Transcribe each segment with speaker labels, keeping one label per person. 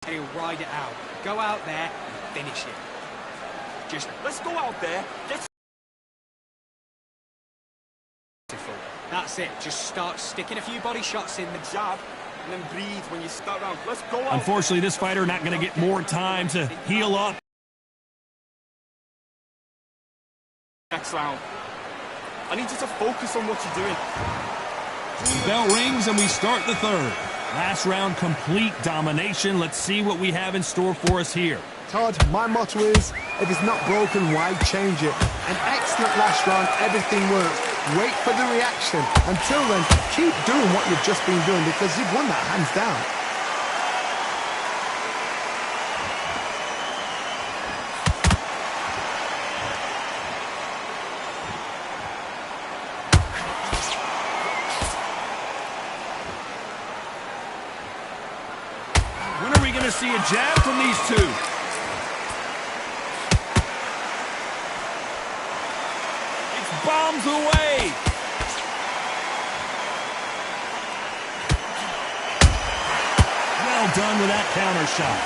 Speaker 1: He'll ride it out. Go out there and finish it. Just let's go out there. That's it. Just start sticking a few body shots in the jab and then breathe when you start round. Let's go out.
Speaker 2: Unfortunately, this fighter not going to get more time to heal up.
Speaker 1: Next round. I need you to focus on what you're doing.
Speaker 2: The bell rings and we start the third. Last round, complete domination. Let's see what we have in store for us here.
Speaker 3: Todd, my motto is, if it's not broken, why change it? An excellent last round, everything works. Wait for the reaction. Until then, keep doing what you've just been doing because you've won that hands down.
Speaker 2: When are we going to see a jab from these two? Bombs away. Well done with that counter shot.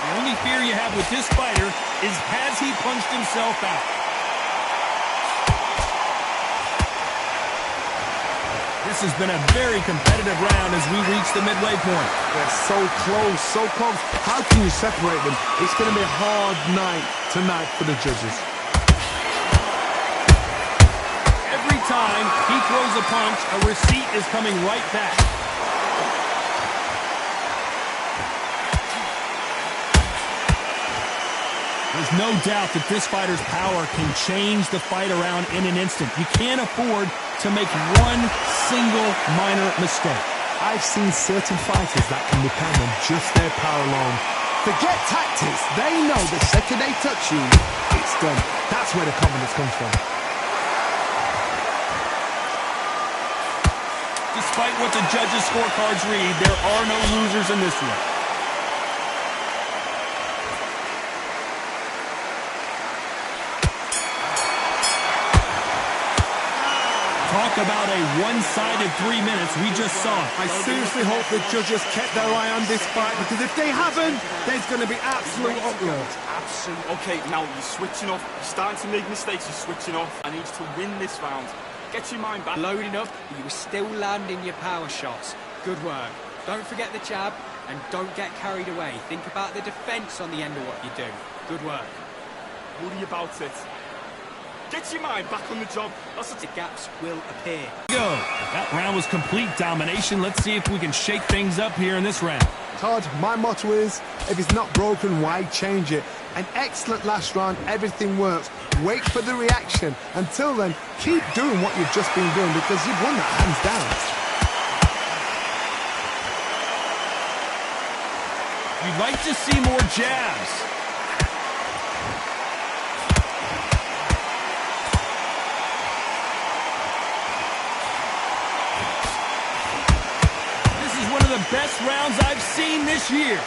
Speaker 2: The only fear you have with this fighter is has he punched himself out? This has been a very competitive round as we reach the midway point.
Speaker 3: They're so close, so close. How can you separate them? It's going to be a hard night tonight for the judges.
Speaker 2: Every time he throws a punch, a receipt is coming right back. There's no doubt that this fighter's power can change the fight around in an instant. You can't afford to make one single minor mistake.
Speaker 3: I've seen certain fighters that can depend on just their power alone. Forget tactics. They know the second they touch you, it's done. That's where the confidence comes from.
Speaker 2: Despite what the judges' scorecards read, there are no losers in this one. Talk about a one-sided 3 minutes. We just saw it.
Speaker 3: I seriously hope the judges kept their eye on this fight because if they haven't, there's going to be absolute uproar.
Speaker 1: Absolute. Okay, now you're switching off. You're starting to make mistakes. You're switching off. I need you to win this round. Get your mind back. Loading up, but you were still landing your power shots. Good work. Don't forget the jab and don't get carried away. Think about the defense on the end of what you do. Good work. Worry about it. Get your mind back on the job. The gaps will appear.
Speaker 2: Go. That round was complete domination. Let's see if we can shake things up here in this round.
Speaker 3: Todd, my motto is, if it's not broken, why change it? An excellent last round, everything works. Wait for the reaction. Until then, keep doing what you've just been doing because you've won that hands down.
Speaker 2: You'd like to see more jabs. The best rounds I've seen this year.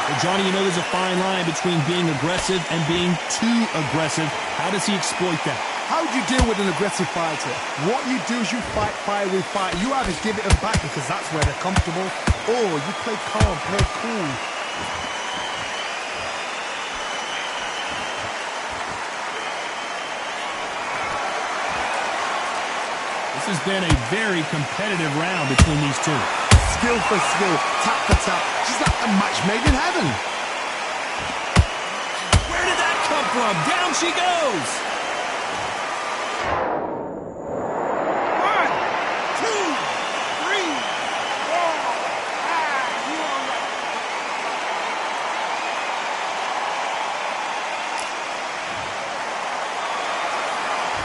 Speaker 2: Well, Johnny, you know there's a fine line between being aggressive and being too aggressive. How does he exploit that?
Speaker 3: How do you deal with an aggressive fighter? What you do is you fight fire with fire. You either give it them back because that's where they're comfortable, or you play calm, play cool.
Speaker 2: This has been a very competitive round between these two.
Speaker 3: Skill for skill, tap for tap, just like a match made in heaven.
Speaker 2: Where did that come from? Down she goes.
Speaker 1: 1, 2, 3, 4.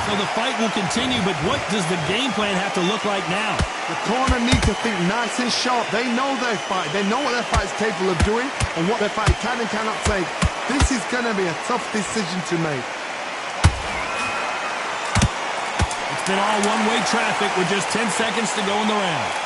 Speaker 2: So the fight will continue, but what does the game plan have to look like now?
Speaker 3: The corner need to think nice and sharp. They know their fight. They know what their fight's capable of doing and what their fight can and cannot take. This is going to be a tough decision to make.
Speaker 2: It's been all one-way traffic with just 10 seconds to go in the round.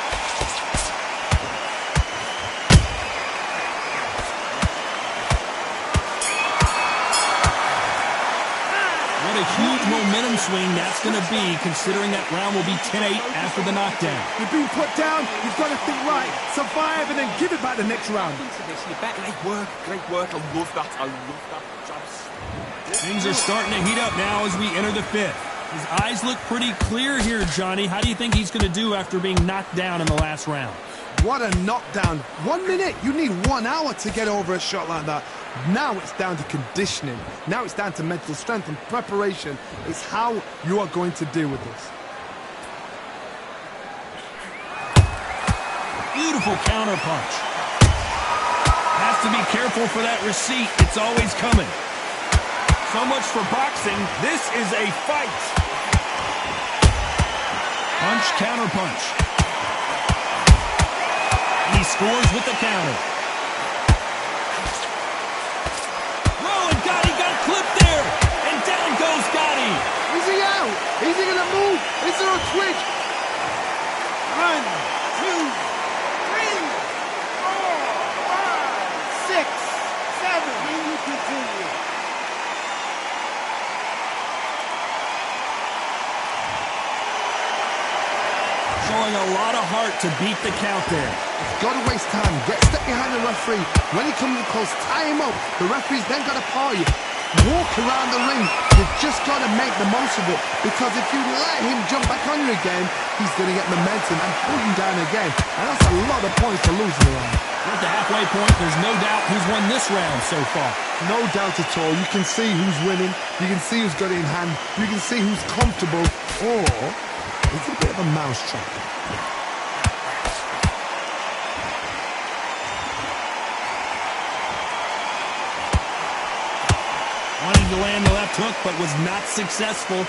Speaker 2: What a huge momentum swing that's going to be, considering that round will be 10-8 after the knockdown.
Speaker 3: You've been put down, you've got to think right, survive, and then give it back the next round.
Speaker 1: Great work. I love that.
Speaker 2: Things are starting to heat up now as we enter the fifth. His eyes look pretty clear here, Johnny. How do you think he's going to do after being knocked down in the last round?
Speaker 3: What a knockdown. 1 minute, you need 1 hour to get over a shot like that. Now it's down to conditioning. Now it's down to mental strength and preparation. It's how you are going to deal with this.
Speaker 2: Beautiful counter punch. Has to be careful for that receipt. It's always coming.
Speaker 1: So much for boxing. This is a fight.
Speaker 2: Punch, counter punch. And he scores with the counter. Whoa, and Gotti got clipped there. And down goes Gotti.
Speaker 3: Is he out? Is he going to move? Is there a twitch? 1, 2, 3, 4, 5, 6, 7. Can you continue?
Speaker 2: Showing a lot of heart to beat the count there.
Speaker 3: Got to waste time. Step behind the referee. When he comes close, tie him up. The referee's then got to paw you. Walk around the ring. You've just got to make the most of it. Because if you let him jump back on you again, he's going to get momentum and pull you down again. And that's a lot of points to lose in the round.
Speaker 2: At the halfway point, there's no doubt who's won this round so far.
Speaker 3: No doubt at all. You can see who's winning. You can see who's got it in hand. You can see who's comfortable. Or it's a bit of a mousetrap.
Speaker 2: Wanting to land the left hook, but was not successful.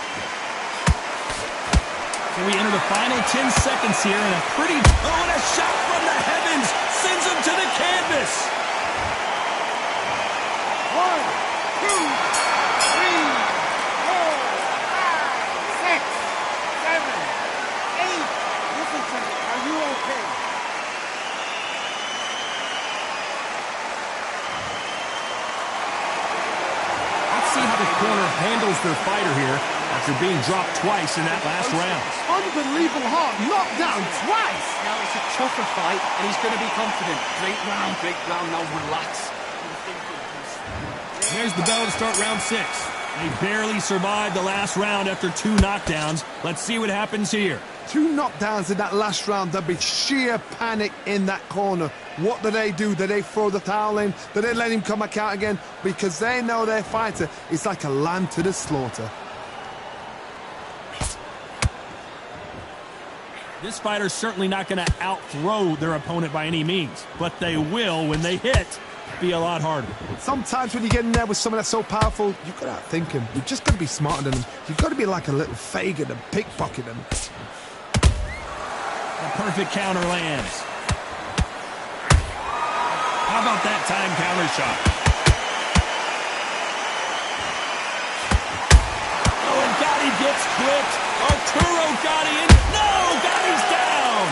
Speaker 2: So we enter the final 10 seconds here, and a pretty... Oh, and a shot from the heavens sends him to the canvas.
Speaker 3: 1, 2, 3, 4, 5, 6, 7, 8. Listen to me. Are you okay?
Speaker 2: Let's see how the corner handles their fighter here after being dropped twice in that last round.
Speaker 3: Unbelievable hard. Knocked down twice.
Speaker 1: Now it's a tougher fight, and he's going to be confident. Great round. Now relax.
Speaker 2: There's the bell to start round 6. They barely survived the last round after 2 knockdowns. Let's see what happens here.
Speaker 3: 2 knockdowns in that last round. There'll be sheer panic in that corner. What do? Do they throw the towel in? Do they let him come back out again? Because they know their fighter is like a lamb to the slaughter.
Speaker 2: This fighter's certainly not going to out-throw their opponent by any means, but they will, when they hit, be a lot harder.
Speaker 3: Sometimes when you get in there with someone that's so powerful, you've got to outthink him. You've just got to be smarter than him. You've got to be like a little Fagin and pickpocket him.
Speaker 2: A perfect counter lands. How about that time counter shot? Oh, and Gotti gets clipped. Arturo Gotti in. No, Gotti's down.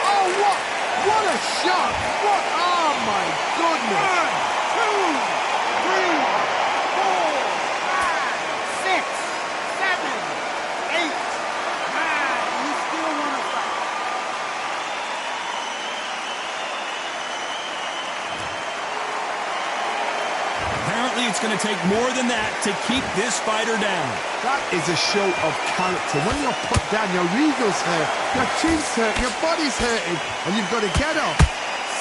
Speaker 3: Oh, what a shot. Oh, my goodness. 1, 2, 3, 4, 5, 6, 7, 8, 9. You still want to fight.
Speaker 2: Apparently, it's going to take more than that to keep this fighter down.
Speaker 3: That is a show of character. When you're put down, your ego's hurt, your chin's hurt, your body's hurting, and you've got to get up,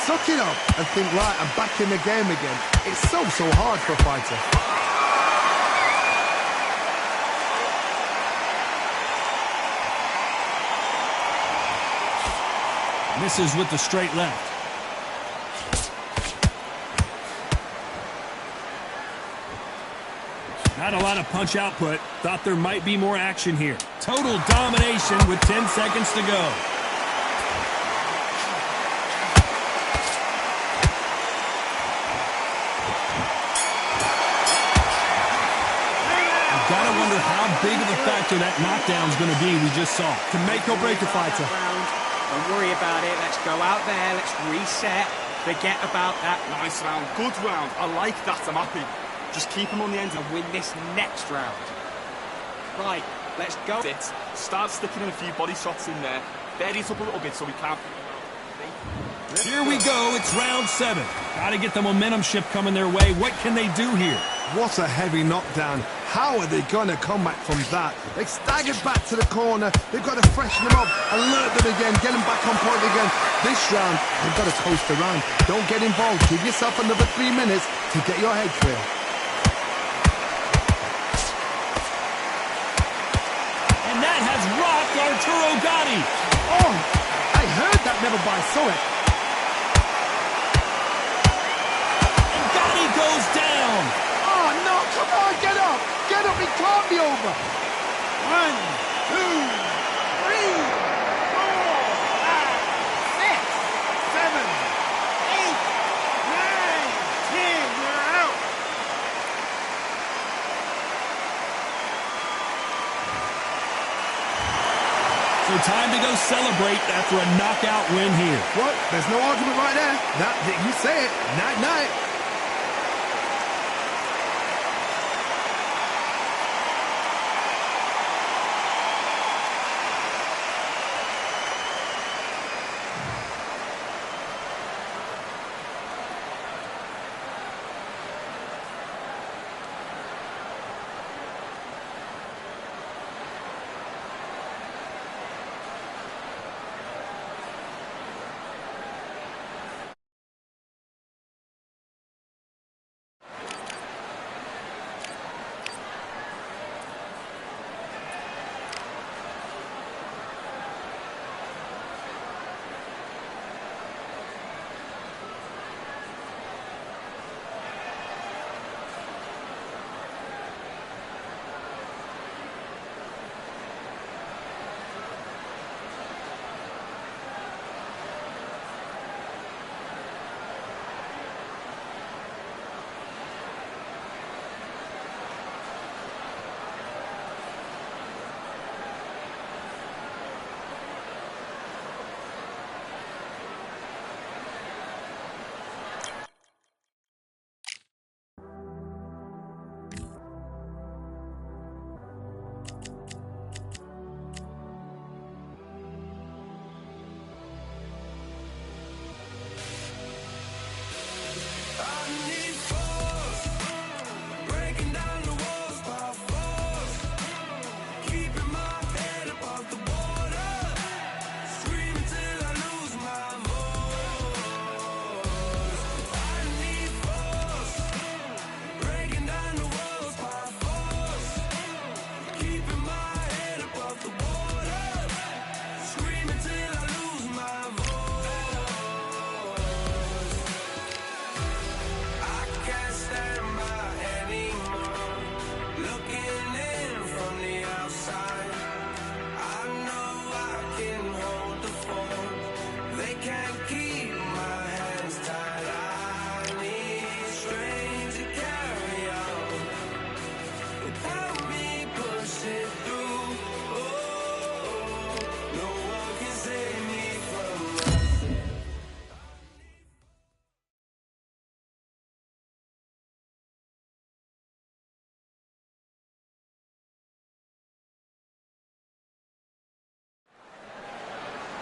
Speaker 3: suck it up, and think, right, I'm back in the game again. It's so hard for a fighter.
Speaker 2: Misses with the straight left. Not a lot of punch output. Thought there might be more action here. Total domination with 10 seconds to go. You've got to wonder how big of a factor that knockdown is going to be we just saw.
Speaker 3: To make or break a fighter.
Speaker 1: Don't worry about it. Let's go out there. Let's reset. Forget about that. Nice round. Good round. I like that. I'm happy. Just keep him on the end and win this next round. Right, let's go.
Speaker 4: Start sticking in a few body shots in there. Vary it up a little bit so we can.
Speaker 2: Here we go, it's round 7. Gotta get the momentum shift coming their way. What can they do here?
Speaker 3: What a heavy knockdown. How are they going to come back from that? They staggered back to the corner. They've got to freshen them up, alert them again, get them back on point again. This round, they've got to toast around. Don't get involved. Give yourself another 3 minutes to get your head clear.
Speaker 2: And that has rocked Arturo Gatti.
Speaker 3: Oh, I heard that never by saw it.
Speaker 2: And Gatti goes down.
Speaker 3: Oh, no, come on, get up. Get up, it can't be over. 1, 2, 3, 4, 5, 6, 7, 8, 9, 10. You're out.
Speaker 2: So time to go celebrate after a knockout win here.
Speaker 3: What? There's no argument right there. That, you say it. Night-night.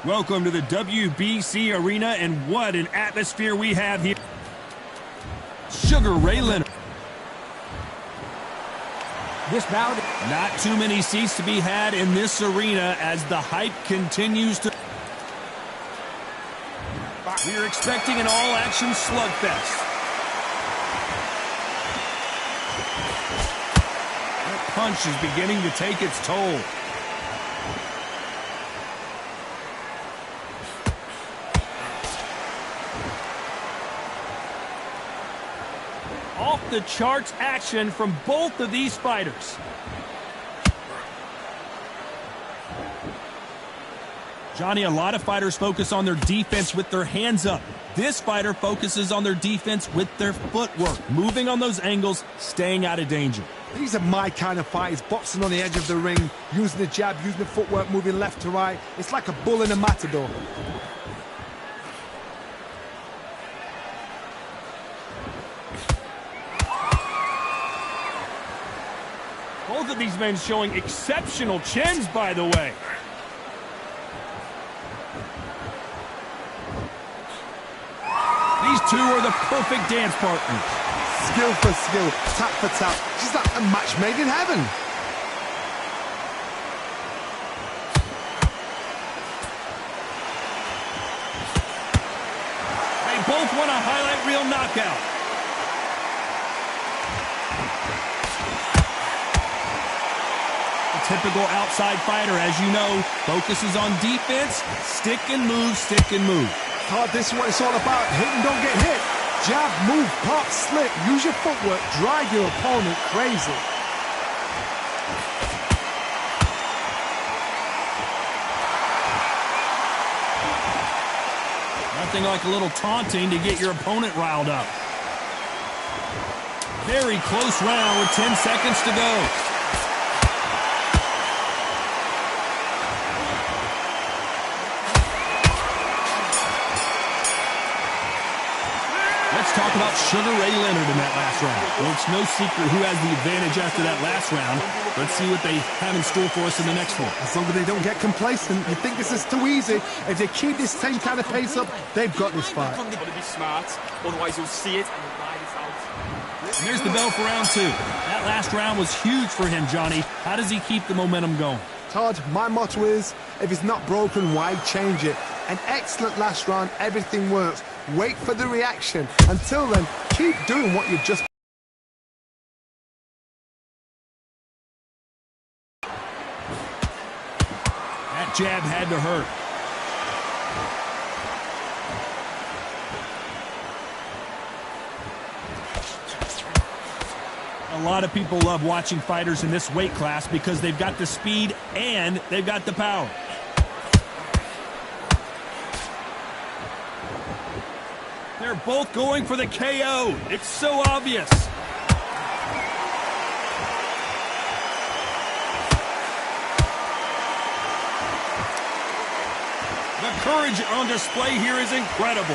Speaker 2: Welcome to the WBC Arena, and what an atmosphere we have here. Sugar Ray Leonard.
Speaker 1: This bout.
Speaker 2: Not too many seats to be had in this arena as the hype continues to... We're expecting an all-action slugfest. That punch is beginning to take its toll. Off the charts action from both of these fighters. Johnny, a lot of fighters focus on their defense with their hands up. This fighter focuses on their defense with their footwork, moving on those angles, staying out of danger.
Speaker 3: These are my kind of fighters, boxing on the edge of the ring, using the jab, using the footwork, moving left to right. It's like a bull in a matador.
Speaker 2: Both of these men showing exceptional chins, by the way. These two are the perfect dance partners.
Speaker 3: Skill for skill, tap for tap. She's like a match made in heaven.
Speaker 2: They both want a highlight reel knockout. A typical outside fighter, as you know, focuses on defense, stick and move, stick and move.
Speaker 3: This is what it's all about. Hit and don't get hit. Jab, move, pop, slip. Use your footwork. Drive your opponent crazy.
Speaker 2: Nothing like a little taunting to get your opponent riled up. Very close round with 10 seconds to go. Let's talk about Sugar Ray Leonard in that last round. Well, it's no secret who has the advantage after that last round. Let's see what they have in store for us in the next one.
Speaker 3: As long as they don't get complacent, you think this is too easy. If they keep this same kind of pace up, they've got this fight.
Speaker 4: Got to be smart, otherwise you'll see it and you'll ride it out.
Speaker 2: And there's the bell for round two. That last round was huge for him, Johnny. How does he keep the momentum going?
Speaker 3: Todd, my motto is, if it's not broken, why change it? An excellent last round, everything works. Wait for the reaction. Until then, keep doing what you've just...
Speaker 2: That jab had to hurt. A lot of people love watching fighters in this weight class because they've got the speed and they've got the power. They're both going for the KO. It's so obvious. The courage on display here is incredible.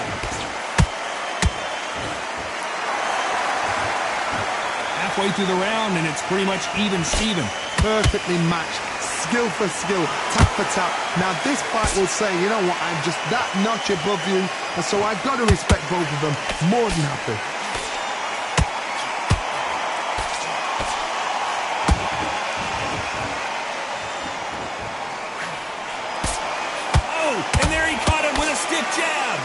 Speaker 2: Halfway through the round, and it's pretty much even Steven.
Speaker 3: Perfectly matched. Skill for skill, tap for tap. Now this fight will say, you know what, I'm just that notch above you, and so I've got to respect both of them. More than happy.
Speaker 2: Oh, and there he caught him with a stiff jab.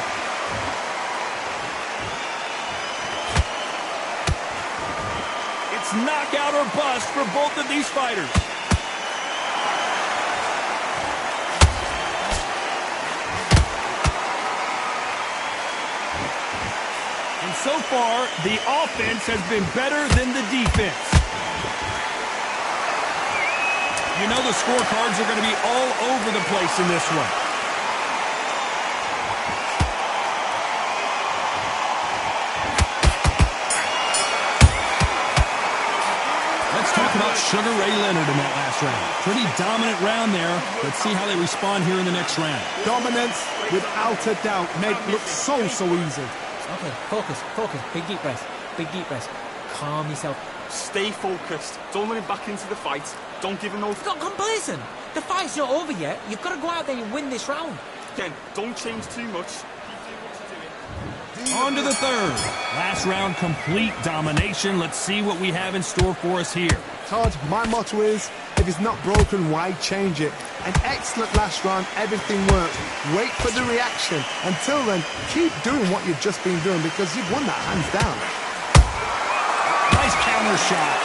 Speaker 2: It's knockout or bust for both of these fighters. So far, the offense has been better than the defense. You know the scorecards are going to be all over the place in this one. Let's talk about Sugar Ray Leonard in that last round. Pretty dominant round there. Let's see how they respond here in the next round.
Speaker 3: Dominance, without a doubt, made it look so easy.
Speaker 5: Okay, focus. Big deep breath. Calm yourself.
Speaker 4: Stay focused. Don't let him back into the fight. Don't give him no...
Speaker 5: Not complacent. The fight's not over yet. You've got to go out there and win this round.
Speaker 4: Again, don't change too much. Keep doing what you're doing.
Speaker 2: On to the third. Last round, complete domination. Let's see what we have in store for us here.
Speaker 3: Todd, my motto is, if it's not broken, why change it? An excellent last round, everything works. Wait for the reaction. Until then, keep doing what you've just been doing because you've won that hands down.
Speaker 2: Nice counter shot.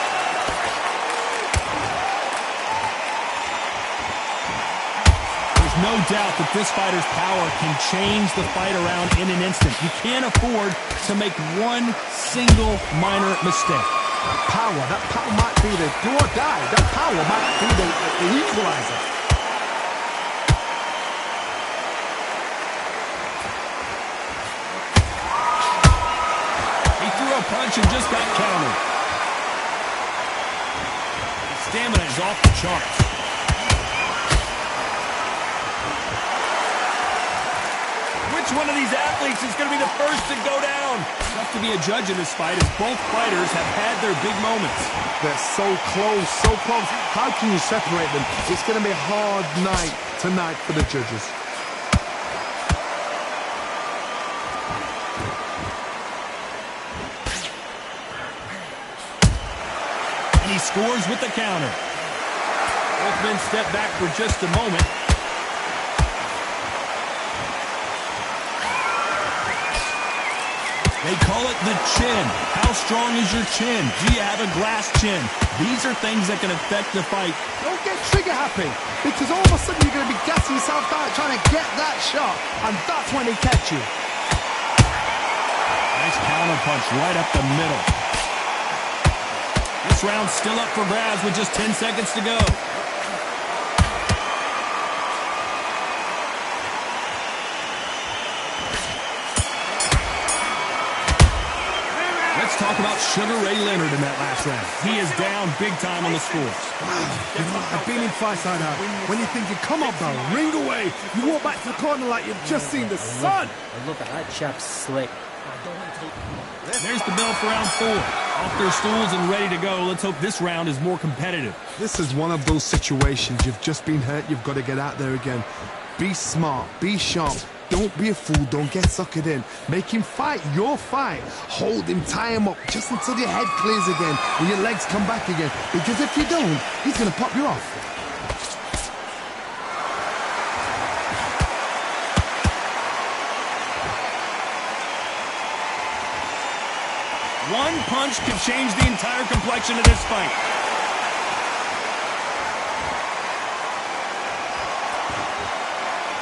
Speaker 2: There's no doubt that this fighter's power can change the fight around in an instant. You can't afford to make one single minor mistake.
Speaker 3: That power might be the do or die. That power might be the equalizer.
Speaker 2: He threw a punch and just got countered. His stamina is off the charts. With Which one of these athletes is going to be the first to go down? Tough to be a judge in this fight as both fighters have had their big moments.
Speaker 3: They're so close, so close. How can you separate them? It's going to be a hard night tonight for the judges.
Speaker 2: And he scores with the counter. Both men step back for just a moment. They call it the chin. How strong is your chin? Do you have a glass chin? These are things that can affect the fight.
Speaker 3: Don't get trigger happy, because all of a sudden you're going to be gassing yourself out trying to get that shot, and that's when they catch you.
Speaker 2: Nice counter punch right up the middle. This round's still up for grabs with just 10 seconds to go. Talk about Sugar Ray Leonard in that last round. He is down big time on the scores.
Speaker 3: I've been in fights like that. When you're thinking, come on, bro, ring away. You walk back to the corner like you've just seen the sun.
Speaker 5: Look at that chap slick.
Speaker 2: There's the bell for round 4. Off their stools and ready to go. Let's hope this round is more competitive.
Speaker 3: This is one of those situations. You've just been hurt. You've got to get out there again. Be smart. Be sharp. Don't be a fool. Don't get suckered in. Make him fight your fight. Hold him, tie him up, just until your head clears again and your legs come back again. Because if you don't, he's going to pop you off.
Speaker 2: One punch could change the entire complexion of this fight.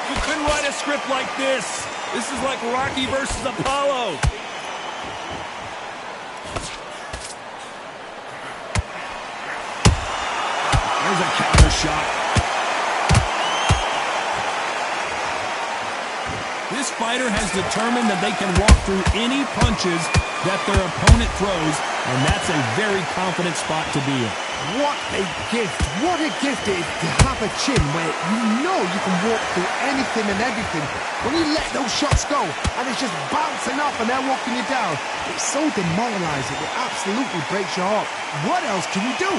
Speaker 2: You couldn't write a script like this. This is like Rocky versus Apollo. There's a counter shot. This fighter has determined that they can walk through any punches that their opponent throws, and that's a very confident spot to be in.
Speaker 3: What a gift. What a gift it is to have a chin where you know you can walk through anything and everything. When you let those shots go and it's just bouncing off and they're walking you down, it's so demoralizing. It absolutely breaks your heart. What else can you do?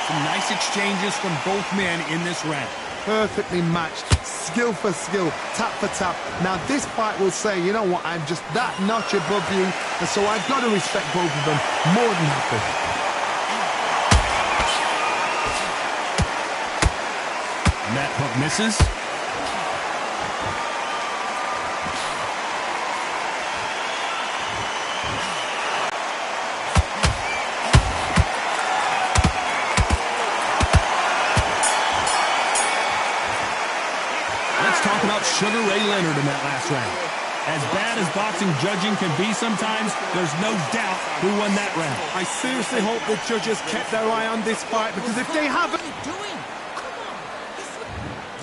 Speaker 2: Some nice exchanges from both men in this round.
Speaker 3: Perfectly matched, skill for skill, tap for tap. Now this fight will say, you know what, I'm just that notch above you, and so I've got to respect both of them more than happy.
Speaker 2: And that hook misses. Talk about Sugar Ray Leonard in that last round. As bad as boxing judging can be sometimes, there's no doubt who won that round.
Speaker 3: I seriously hope the judges kept their eye on this fight, because if they haven't...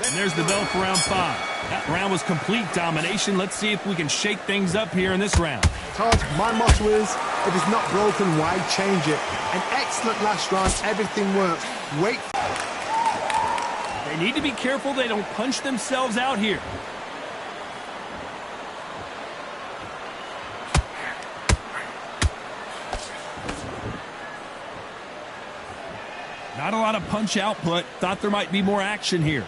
Speaker 2: And there's the bell for round 5. That round was complete domination. Let's see if we can shake things up here in this round.
Speaker 3: Todd, my motto is, if it's not broken, why change it? An excellent last round, everything works. Wait.
Speaker 2: They need to be careful they don't punch themselves out here. Not a lot of punch output. Thought there might be more action here.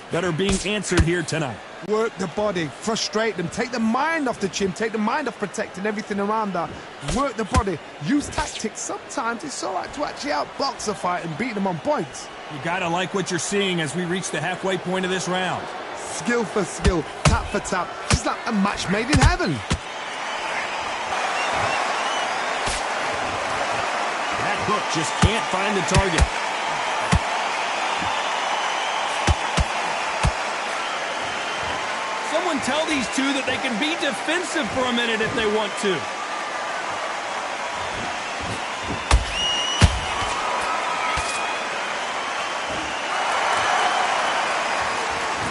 Speaker 2: That are being answered here tonight.
Speaker 3: Work the body, frustrate them, take the mind off the chin, take the mind off protecting everything around that. Work the body, use tactics. Sometimes it's all right to actually outbox a fight and beat them on points.
Speaker 2: You gotta like what you're seeing as we reach the halfway point of this round.
Speaker 3: Skill for skill, tap for tap. It's like a match made in heaven.
Speaker 2: That hook just can't find the target. Someone tell these two that they can be defensive for a minute if they want to.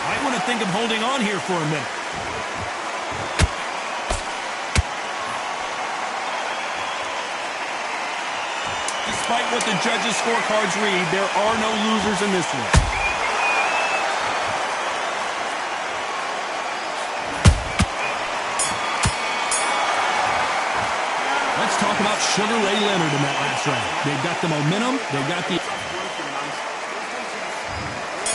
Speaker 2: Might want to think of holding on here for a minute. Despite what the judges' scorecards read, there are no losers in this one. about Sugar Ray Leonard in that last round. They've got the momentum. They've got the...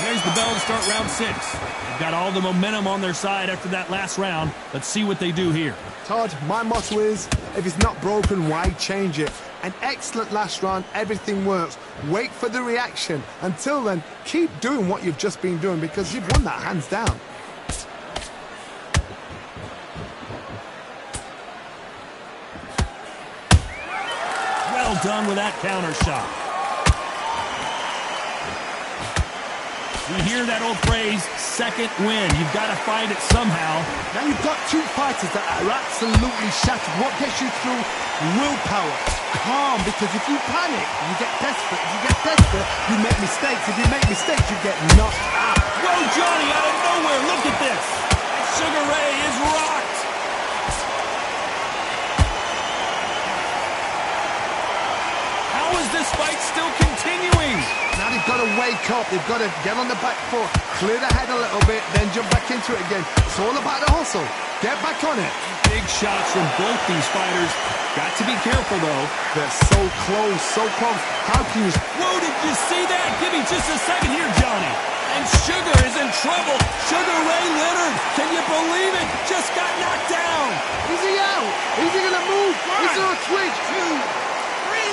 Speaker 2: There's the bell to start round 6. They've got all the momentum on their side after that last round. Let's see what they do here.
Speaker 3: Todd, my motto is, if it's not broken, why change it? An excellent last round, everything works. Wait for the reaction. Until then, keep doing what you've just been doing because you've won that hands down.
Speaker 2: Well done with that counter shot. We hear that old phrase, second win. You've got to find it somehow.
Speaker 3: Now you've got two fighters that are absolutely shattered. What gets you through? Willpower. Calm, because if you panic, you get desperate. If you get desperate, you make mistakes. If you make mistakes, you get knocked out.
Speaker 2: Whoa, Johnny, out of nowhere. Look at this. Sugar Ray is rocked. How is this fight still continuing?
Speaker 3: Now they've got to wake up. They've got to get on the back foot, clear the head a little bit, then jump back into it again. It's all about the hustle. Get back on it.
Speaker 2: Big shots from both these fighters. Got to be careful, though.
Speaker 3: They're so close, so close. How can you...
Speaker 2: Whoa, did you see that? Give me just a second here, Johnny. And Sugar is in trouble. Sugar Ray Leonard, can you believe it? Just got knocked down.
Speaker 3: Is he out? Is he going to move? Is there a twitch? 2, 3,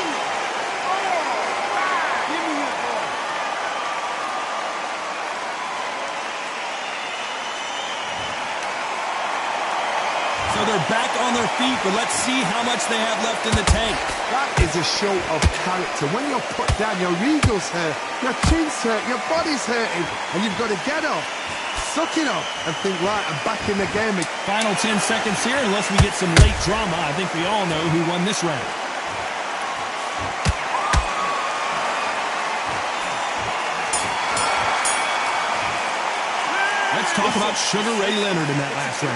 Speaker 3: 4, 5. Give me your ball.
Speaker 2: So they're back on their feet, but let's see how much they have left in the tank.
Speaker 3: That is a show of character. When you're put down, your ego's hurt, your chin's hurt, your body's hurting, and you've got to get up, suck it up, and think, right, I'm back in the game.
Speaker 2: Final 10 seconds here, unless we get some late drama. I think we all know who won this round. Let's talk about Sugar Ray Leonard in that last round.